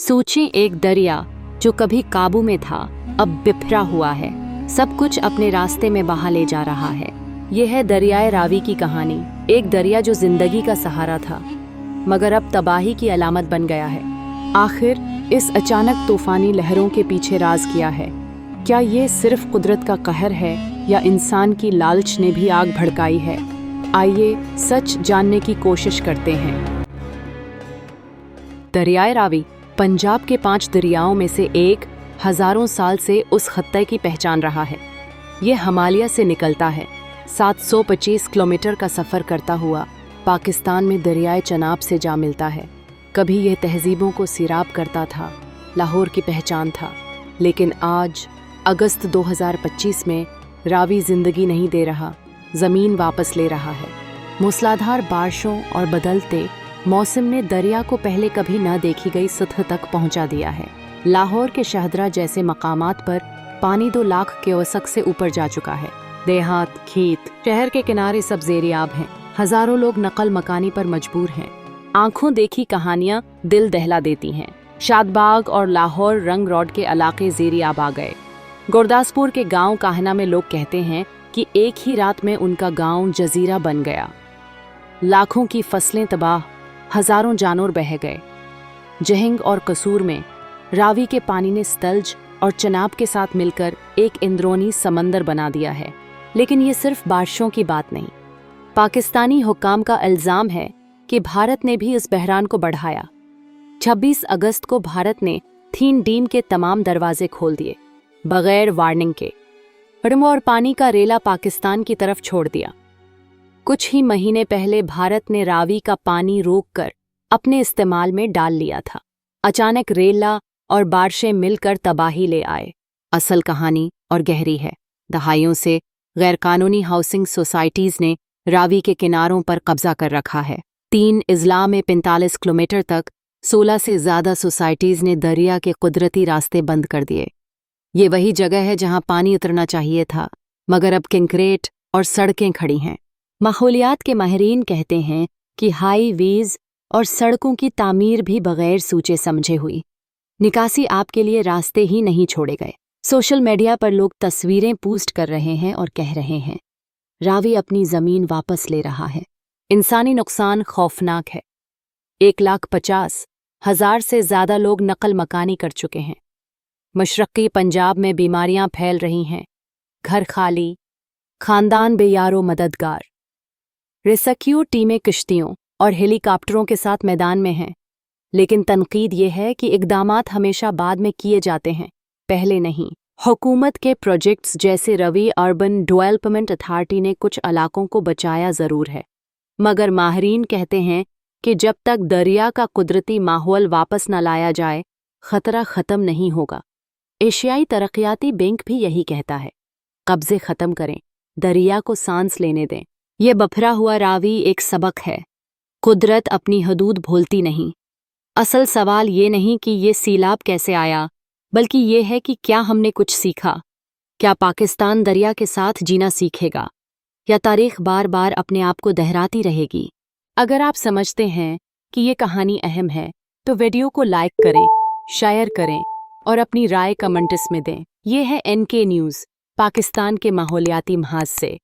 सोचें, एक दरिया जो कभी काबू में था अब बिखरा हुआ है, सब कुछ अपने रास्ते में बहा ले जा रहा है। यह है दरियाए रावी की कहानी। एक दरिया जो जिंदगी का सहारा था मगर अब तबाही की अलामत बन गया है। आखिर इस अचानक तूफानी लहरों के पीछे राज क्या है? क्या ये सिर्फ कुदरत का कहर है या इंसान की लालच ने भी आग भड़काई है? आइए सच जानने की कोशिश करते हैं। दरियाए रावी पंजाब के 5 दरियाओं में से एक, हजारों साल से उस खत्ते की पहचान रहा है। ये हिमालय से निकलता है, 725 किलोमीटर का सफ़र करता हुआ पाकिस्तान में दरियाए चनाब से जा मिलता है। कभी यह तहजीबों को सिराब करता था, लाहौर की पहचान था, लेकिन आज अगस्त 2025 में रावी जिंदगी नहीं दे रहा, ज़मीन वापस ले रहा है। मूसलाधार बारिशों और बदलते मौसम ने दरिया को पहले कभी न देखी गई सतह तक पहुंचा दिया है। लाहौर के शहदरा जैसे मकामात पर पानी 2 लाख क्यूसेक से ऊपर जा चुका है। देहात, खेत, शहर के किनारे सब ज़ेरियाब हैं। हजारों लोग नकल मकानी पर मजबूर हैं। आंखों देखी कहानियां दिल दहला देती हैं। शादबाग और लाहौर रंग रोड के इलाके ज़ेरियाब आ गए। गुरदासपुर के गांव काहना में लोग कहते हैं कि एक ही रात में उनका गांव जजीरा बन गया। लाखों की फसलें तबाह, हजारों जानवर बह गए। जहिंग और कसूर में रावी के पानी ने स्थलज और चनाब के साथ मिलकर एक इंद्रोनी समंदर बना दिया है। लेकिन ये सिर्फ बारिशों की बात नहीं। पाकिस्तानी हुक्काम का इल्जाम है कि भारत ने भी इस बहरान को बढ़ाया। 26 अगस्त को भारत ने थीन डीम के तमाम दरवाजे खोल दिए, बगैर वार्निंग के। और पानी का रेला पाकिस्तान की तरफ छोड़ दिया। कुछ ही महीने पहले भारत ने रावी का पानी रोककर अपने इस्तेमाल में डाल लिया था। अचानक रेला और बारिशें मिलकर तबाही ले आए। असल कहानी और गहरी है। दहाइयों से गैरकानूनी हाउसिंग सोसाइटीज़ ने रावी के किनारों पर कब्जा कर रखा है। 3 अजला में 45 किलोमीटर तक 16 से ज़्यादा सोसाइटीज़ ने दरिया के कुदरती रास्ते बंद कर दिए। ये वही जगह है जहां पानी उतरना चाहिए था, मगर अब कंक्रीट और सड़कें खड़ी हैं। माहौलियात के माहिरीन कहते हैं कि हाईवेज और सड़कों की तामीर भी बगैर सोचे समझे हुई। निकासी आपके लिए रास्ते ही नहीं छोड़े गए। सोशल मीडिया पर लोग तस्वीरें पोस्ट कर रहे हैं और कह रहे हैं रावी अपनी ज़मीन वापस ले रहा है। इंसानी नुकसान खौफनाक है। 1,50,000 से ज़्यादा लोग नकल मकानी कर चुके हैं। मशरक़ी पंजाब में बीमारियां फैल रही हैं, घर खाली, खानदान बेयारो मददगार। रेस्क्यू टीमें किश्तियों और हेलीकॉप्टरों के साथ मैदान में हैं, लेकिन तनकीद ये है कि इक़दामात हमेशा बाद में किए जाते हैं, पहले नहीं। हुकूमत के प्रोजेक्ट्स जैसे रवि अर्बन डेवलपमेंट अथॉरिटी ने कुछ इलाकों को बचाया ज़रूर है, मगर माहिरीन कहते हैं कि जब तक दरिया का कुदरती माहौल वापस न लाया जाए, ख़तरा ख़त्म नहीं होगा। एशियाई तरक्याती बैंक भी यही कहता है, कब्ज़े ख़त्म करें, दरिया को सांस लेने दें। ये बफरा हुआ रावी एक सबक है। कुदरत अपनी हदूद भूलती नहीं। असल सवाल ये नहीं कि ये सैलाब कैसे आया, बल्कि ये है कि क्या हमने कुछ सीखा? क्या पाकिस्तान दरिया के साथ जीना सीखेगा, या तारीख़ बार बार अपने आप को दोहराती रहेगी? अगर आप समझते हैं कि ये कहानी अहम है, तो वीडियो को लाइक करें, शेयर करें और अपनी राय कमेंट्स में दें। ये है NK न्यूज़, पाकिस्तान के माहौलियाती महाज से।